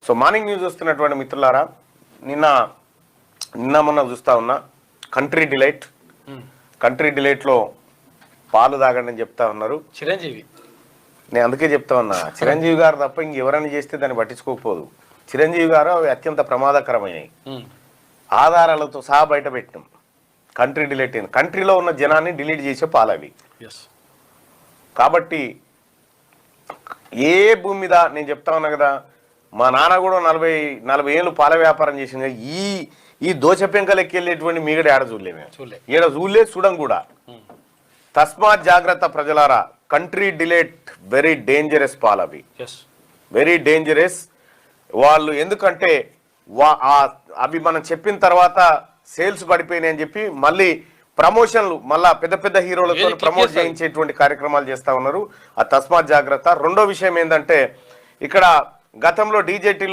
So morning news వస్తున్నటువంటి మిత్రులారా, నిన్న మొన్న చూస్తా ఉన్నా కంట్రీ డిలైట్లో పాలు తాగండి అని చెప్తా ఉన్నారు చిరంజీవి. నేను అందుకే చెప్తా ఉన్నా, చిరంజీవి గారు తప్ప ఇంకెవరైనా చేస్తే దాన్ని పట్టించుకోకపోదు. చిరంజీవి గారు అవి అత్యంత ప్రమాదకరమైనవి, ఆధారాలతో సహా బయట పెట్టినాం. కంట్రీ డిలీట్ అయింది, కంట్రీలో ఉన్న జనాన్ని డిలీట్ చేసే పాలు అవి. కాబట్టి ఏ భూమి మీద నేను చెప్తా ఉన్నా కదా, మా నాన్న కూడా 40 ఏళ్ళు పాల వ్యాపారం చేసింది. ఈ దోశ పెంకలెక్కి వెళ్ళేటువంటి మీగడ ఏడ చూడలేము, ఈడ చూడలేదు, చూడం కూడా. తస్మాత్ జాగ్రత్త ప్రజలారా, కంట్రీ డిలేట్ వెరీ డేంజరస్ పాలు అవి, వెరీ డేంజరస్. వాళ్ళు ఎందుకంటే అవి మనం చెప్పిన తర్వాత సేల్స్ పడిపోయినాయి అని చెప్పి మళ్ళీ ప్రమోషన్లు మళ్ళా పెద్ద పెద్ద హీరోలతో ప్రమోట్ చేయించేటువంటి కార్యక్రమాలు చేస్తా ఉన్నారు. ఆ తస్మాత్ జాగ్రత్త. రెండో విషయం ఏంటంటే, ఇక్కడ గతంలో డీజేటీలు